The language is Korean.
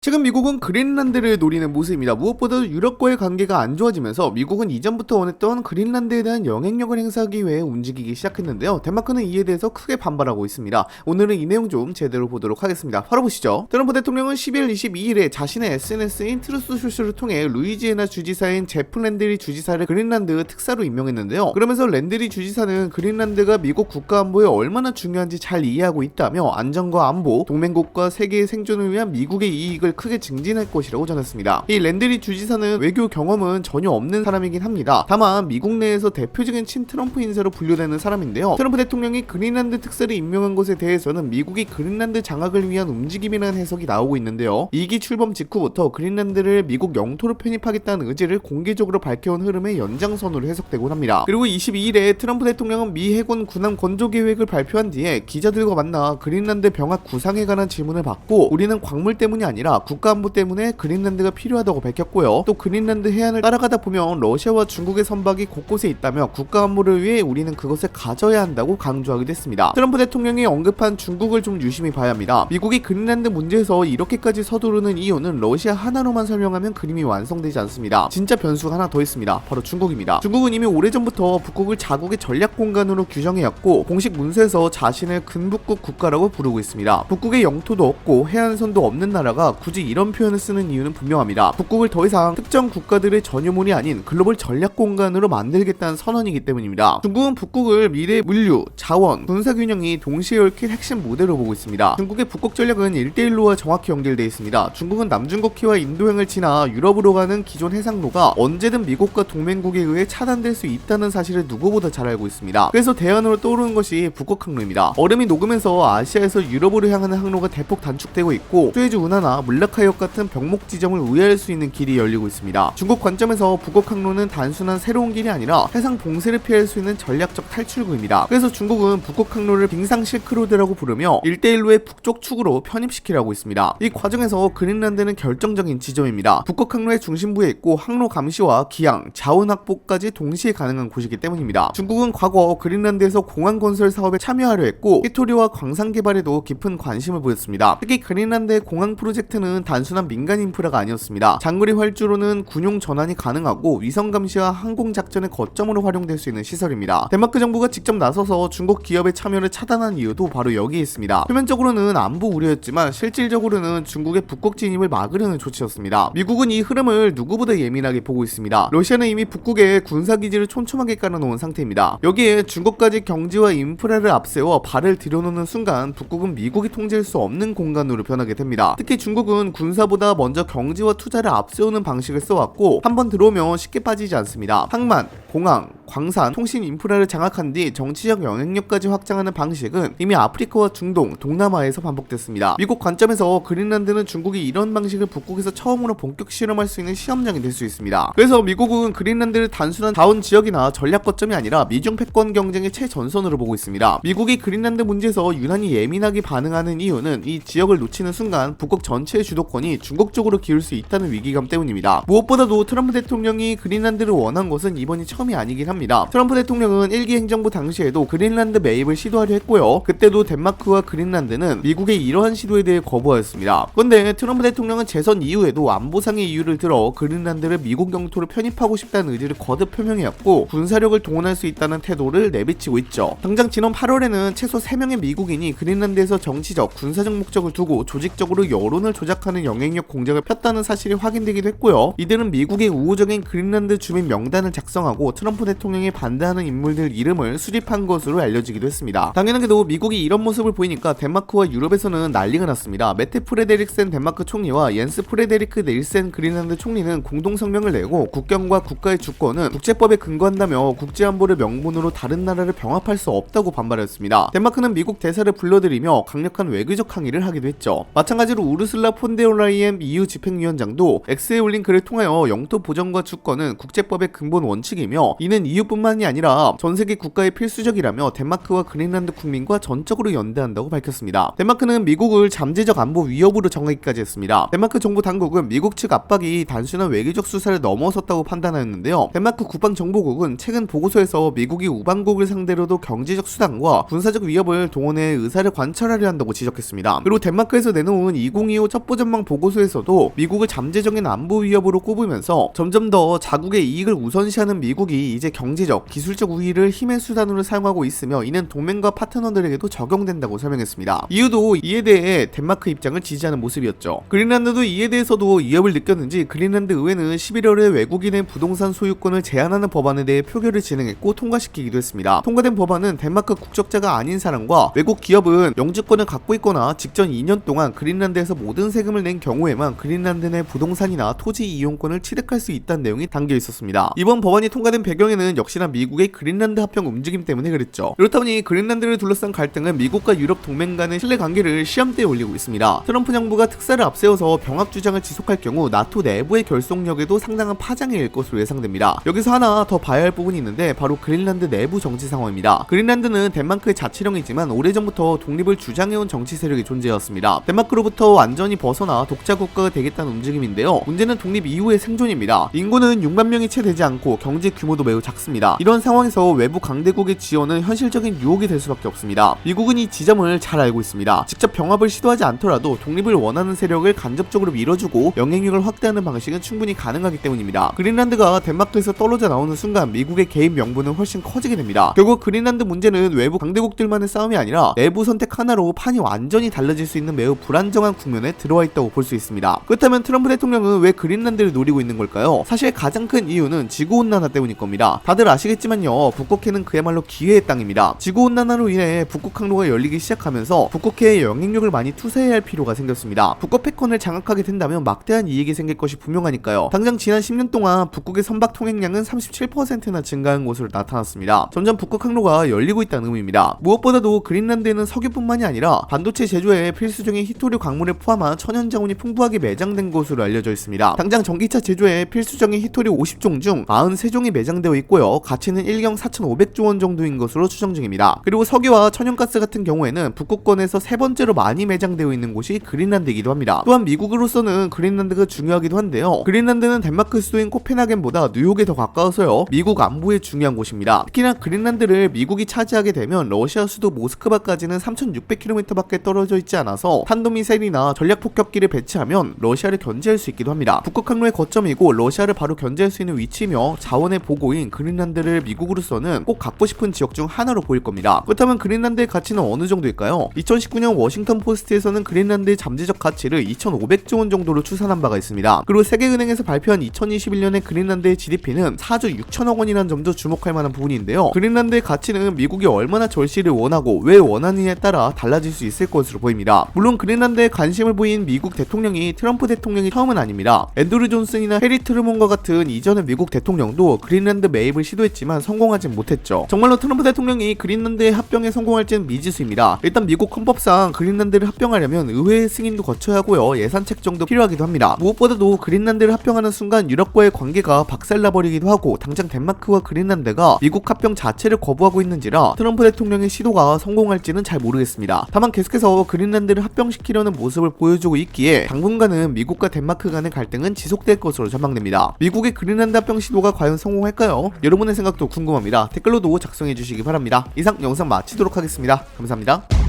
지금 미국은 그린란드를 노리는 모습입니다. 무엇보다도 유럽과의 관계가 안 좋아지면서 미국은 이전부터 원했던 그린란드에 대한 영향력을 행사하기 위해 움직이기 시작했는데요. 덴마크는 이에 대해서 크게 반발하고 있습니다. 오늘은 이 내용 좀 제대로 보도록 하겠습니다. 바로 보시죠. 트럼프 대통령은 12월 22일에 자신의 SNS인 트루스 소셜을 통해 루이지애나 주지사인 제프 랜드리 주지사를 그린란드 특사로 임명했는데요. 그러면서 랜드리 주지사는 그린란드가 미국 국가안보에 얼마나 중요한지 잘 이해하고 있다며 안전과 안보, 동맹국과 세계의 생존을 위한 미국의 이익을 크게 증진할 것이라고 전했습니다. 이 랜드리 주지사는 외교 경험은 전혀 없는 사람이긴 합니다. 다만 미국 내에서 대표적인 친트럼프 인사로 분류되는 사람인데요. 트럼프 대통령이 그린란드 특사를 임명한 것에 대해서는 미국이 그린란드 장악을 위한 움직임이라는 해석이 나오고 있는데요. 2기 출범 직후부터 그린란드를 미국 영토로 편입하겠다는 의지를 공개적으로 밝혀온 흐름의 연장선으로 해석되곤 합니다. 그리고 22일에 트럼프 대통령은 미 해군 군함 건조 계획을 발표한 뒤에 기자들과 만나 그린란드 병합 구상에 관한 질문을 받고 우리는 광물 때문이 아니라 국가안보 때문에 그린란드가 필요하다고 밝혔고요. 또 그린란드 해안을 따라가다 보면 러시아와 중국의 선박이 곳곳에 있다며 국가안보를 위해 우리는 그것을 가져야 한다고 강조하기도 했습니다. 트럼프 대통령이 언급한 중국을 좀 유심히 봐야 합니다. 미국이 그린란드 문제에서 이렇게까지 서두르는 이유는 러시아 하나로만 설명하면 그림이 완성되지 않습니다. 진짜 변수가 하나 더 있습니다. 바로 중국입니다. 중국은 이미 오래전부터 북극을 자국의 전략 공간으로 규정해왔고 공식 문서에서 자신을 근북극 국가라고 부르고 있습니다. 북극의 영토도 없고 해안선도 없는 나라가 굳이 이런 표현을 쓰는 이유는 분명합니다. 북극을 더 이상 특정 국가들의 전유물이 아닌 글로벌 전략 공간으로 만들겠다는 선언이기 때문입니다. 중국은 북극을 미래의 물류, 자원, 군사균형이 동시에 얽힌 핵심 모델로 보고 있습니다. 중국의 북극 전략은 1대1로와 정확히 연결되어 있습니다. 중국은 남중국해와 인도양을 지나 유럽으로 가는 기존 해상로가 언제든 미국과 동맹국에 의해 차단될 수 있다는 사실을 누구보다 잘 알고 있습니다. 그래서 대안으로 떠오르는 것이 북극 항로입니다. 얼음이 녹으면서 아시아에서 유럽으로 향하는 항로가 대폭 단축되고 있고 수에즈 운하나 물라카이역 같은 병목 지점을 우회할 수 있는 길이 열리고 있습니다. 중국 관점에서 북극 항로는 단순한 새로운 길이 아니라 해상 봉쇄를 피할 수 있는 전략적 탈출구입니다. 그래서 중국은 북극 항로를 빙상 실크로드라고 부르며 1대1로의 북쪽 축으로 편입시키려고 있습니다. 이 과정에서 그린란드는 결정적인 지점입니다. 북극 항로의 중심부에 있고 항로 감시와 기항, 자원 확보까지 동시에 가능한 곳이기 때문입니다. 중국은 과거 그린란드에서 공항 건설 사업에 참여하려 했고 히토리와 광산 개발에도 깊은 관심을 보였습니다. 특히 그린란드의 공항 프로젝트는 단순한 민간 인프라가 아니었습니다. 장거리 활주로는 군용 전환이 가능하고 위성 감시와 항공 작전의 거점으로 활용될 수 있는 시설입니다. 덴마크 정부가 직접 나서서 중국 기업의 참여를 차단한 이유도 바로 여기에 있습니다. 표면적으로는 안보 우려였지만 실질적으로는 중국의 북극 진입을 막으려는 조치였습니다. 미국은 이 흐름을 누구보다 예민하게 보고 있습니다. 러시아는 이미 북극에 군사기지를 촘촘하게 깔아놓은 상태입니다. 여기에 중국까지 경제와 인프라를 앞세워 발을 들여놓는 순간 북극은 미국이 통제할 수 없는 공간으로 변하게 됩니다. 특히 중국은 군사보다 먼저 경제와 투자를 앞세우는 방식을 써왔고 한번 들어오면 쉽게 빠지지 않습니다. 항만, 공항, 광산, 통신 인프라를 장악한 뒤 정치적 영향력까지 확장하는 방식은 이미 아프리카와 중동, 동남아에서 반복됐습니다. 미국 관점에서 그린란드는 중국이 이런 방식을 북극에서 처음으로 본격 실험할 수 있는 시험장이 될 수 있습니다. 그래서 미국은 그린란드를 단순한 자원 지역이나 전략 거점이 아니라 미중 패권 경쟁의 최전선으로 보고 있습니다. 미국이 그린란드 문제에서 유난히 예민하게 반응하는 이유는 이 지역을 놓치는 순간 북극 전체의 주도권이 중국 쪽으로 기울 수 있다는 위기감 때문입니다. 무엇보다도 트럼프 대통령이 그린란드를 원한 것은 이번이 처음이 아니긴 합니다. 트럼프 대통령은 1기 행정부 당시에도 그린란드 매입을 시도하려 했고요. 그때도 덴마크와 그린란드는 미국의 이러한 시도에 대해 거부하였습니다. 그런데 트럼프 대통령은 재선 이후에도 안보상의 이유를 들어 그린란드를 미국 영토로 편입하고 싶다는 의지를 거듭 표명해왔고 군사력을 동원할 수 있다는 태도를 내비치고 있죠. 당장 지난 8월에는 최소 3명의 미국인이 그린란드에서 정치적, 군사적 목적을 두고 조직적으로 여론을 조작하는 영향력 공작을 폈다는 사실이 확인되기도 했고요. 이들은 미국의 우호적인 그린란드 주민 명단을 작성하고 트럼프 대통령이 반대하는 인물들 이름을 수집한 것으로 알려지기도 했습니다. 당연하게도 미국이 이런 모습을 보이니까 덴마크와 유럽에서는 난리가 났습니다. 메테 프레데릭센 덴마크 총리와 옌스 프레데리크 닐센 그린란드 총리는 공동 성명을 내고 국경과 국가의 주권은 국제법에 근거한다며 국제안보를 명분으로 다른 나라를 병합할 수 없다고 반발했습니다. 덴마크는 미국 대사를 불러들이며 강력한 외교적 항의를 하기도 했죠. 마찬가지로 우르슬라 폰데올라이엔 EU 집행위원장도 X에 올린 글을 통하여 영토 보전과 주권은 국제법의 근본 원칙이며 이는 이 EU뿐만이 아니라 전 세계 국가의 필수적이라며 덴마크와 그린란드 국민과 전적으로 연대한다고 밝혔습니다. 덴마크는 미국을 잠재적 안보 위협으로 정하기까지 했습니다. 덴마크 정부 당국은 미국 측 압박이 단순한 외교적 수사를 넘어섰다고 판단하였는데요. 덴마크 국방정보국은 최근 보고서에서 미국이 우방국을 상대로도 경제적 수단과 군사적 위협을 동원해 의사를 관철하려 한다고 지적했습니다. 그리고 덴마크에서 내놓은 2025 첩보전망 보고서에서도 미국을 잠재적인 안보 위협으로 꼽으면서 점점 더 자국의 이익을 우선시하는 미국이 이제 경제적, 기술적 우위를 힘의 수단으로 사용하고 있으며 이는 동맹과 파트너들에게도 적용된다고 설명했습니다. 이유도 이에 대해 덴마크 입장을 지지하는 모습이었죠. 그린란드도 이에 대해서도 위협을 느꼈는지 그린란드 의회는 11월에 외국인의 부동산 소유권을 제한하는 법안에 대해 표결을 진행했고 통과시키기도 했습니다. 통과된 법안은 덴마크 국적자가 아닌 사람과 외국 기업은 영주권을 갖고 있거나 직전 2년 동안 그린란드에서 모든 세금을 낸 경우에만 그린란드 내 부동산이나 토지 이용권을 취득할 수 있다는 내용이 담겨 있었습니다. 이번 법안이 통과된 배경에는 역시나 미국의 그린란드 합병 움직임 때문에 그랬죠. 그렇다 보니 그린란드를 둘러싼 갈등은 미국과 유럽 동맹 간의 신뢰 관계를 시험대에 올리고 있습니다. 트럼프 정부가 특사를 앞세워서 병합 주장을 지속할 경우 나토 내부의 결속력에도 상당한 파장이 일 것으로 예상됩니다. 여기서 하나 더 봐야 할 부분이 있는데 바로 그린란드 내부 정치 상황입니다. 그린란드는 덴마크의 자치령이지만 오래전부터 독립을 주장해온 정치 세력이 존재했습니다. 덴마크로부터 완전히 벗어나 독자 국가가 되겠다는 움직임인데요. 문제는 독립 이후의 생존입니다. 인구는 6만 명이 채 되지 않고 경제 규모도 매우 작습니다. 이런 상황에서 외부 강대국의 지원은 현실적인 유혹이 될 수밖에 없습니다. 미국은 이 지점을 잘 알고 있습니다. 직접 병합을 시도하지 않더라도 독립을 원하는 세력을 간접적으로 밀어주고 영향력을 확대하는 방식은 충분히 가능하기 때문입니다. 그린란드가 덴마크에서 떨어져 나오는 순간 미국의 개입 명분은 훨씬 커지게 됩니다. 결국 그린란드 문제는 외부 강대국들만의 싸움이 아니라 내부 선택 하나로 판이 완전히 달라질 수 있는 매우 불안정한 국면에 들어와 있다고 볼 수 있습니다. 그렇다면 트럼프 대통령은 왜 그린란드를 노리고 있는 걸까요? 사실 가장 큰 이유는 지구온난화 때문일 겁니다. 다들 아시겠지만요, 북극해는 그야말로 기회의 땅입니다. 지구온난화로 인해 북극 항로가 열리기 시작하면서 북극해에 영향력을 많이 투사해야 할 필요가 생겼습니다. 북극 패권을 장악하게 된다면 막대한 이익이 생길 것이 분명하니까요. 당장 지난 10년 동안 북극의 선박 통행량은 37%나 증가한 것으로 나타났습니다. 점점 북극 항로가 열리고 있다는 의미입니다. 무엇보다도 그린란드에는 석유뿐만이 아니라 반도체 제조에 필수적인 히토류 광물을 포함한 천연 자원이 풍부하게 매장된 것으로 알려져 있습니다. 당장 전기차 제조에 필수적인 히토류 50종 중 43종이 매장되어 있고요. 가치는 1경 4,500조 원 정도인 것으로 추정 중입니다. 그리고 석유와 천연가스 같은 경우에는 북극권에서 세 번째로 많이 매장되어 있는 곳이 그린란드이기도 합니다. 또한 미국으로서는 그린란드가 중요하기도 한데요. 그린란드는 덴마크 수도인 코펜하겐보다 뉴욕에 더 가까워서요, 미국 안보에 중요한 곳입니다. 특히나 그린란드를 미국이 차지하게 되면 러시아 수도 모스크바까지는 3,600km밖에 떨어져 있지 않아서 탄도미사일이나 전략폭격기를 배치하면 러시아를 견제할 수 있기도 합니다. 북극 항로의 거점이고 러시아를 바로 견제할 수 있는 위치이며 자원의 보고인 그린란드를 미국으로서는 꼭 갖고 싶은 지역 중 하나로 보일 겁니다. 그렇다면 그린란드의 가치는 어느 정도일까요? 2019년 워싱턴 포스트에서는 그린란드의 잠재적 가치를 2,500조 원 정도로 추산한 바가 있습니다. 그리고 세계은행에서 발표한 2021년의 그린란드의 GDP는 4조 6천억 원이라는 점도 주목할 만한 부분인데요. 그린란드의 가치는 미국이 얼마나 절실히 원하고 왜 원하느냐에 따라 달라질 수 있을 것으로 보입니다. 물론 그린란드에 관심을 보인 미국 대통령이 트럼프 대통령이 처음은 아닙니다. 앤드류 존슨이나 해리 트루먼과 같은 이전의 미국 대통령도 그린란드 매입을 시도했지만 성공하지 못했죠. 정말로 트럼프 대통령이 그린란드의 합병에 성공할지는 미지수입니다. 일단 미국 헌법상 그린란드를 합병하려면 의회의 승인도 거쳐야 하고요, 예산 책정도 필요하기도 합니다. 무엇보다도 그린란드를 합병하는 순간 유럽과의 관계가 박살나버리기도 하고 당장 덴마크와 그린란드가 미국 합병 자체를 거부하고 있는지라 트럼프 대통령의 시도가 성공할지는 잘 모르겠습니다. 다만 계속해서 그린란드를 합병시키려는 모습을 보여주고 있기에 당분간은 미국과 덴마크 간의 갈등은 지속될 것으로 전망됩니다. 미국의 그린란드 합병 시도가 과연 성공할까요? 여러분의 생각도 궁금합니다. 댓글로도 작성해 주시기 바랍니다. 이상 영상 마치도록 하겠습니다. 감사합니다.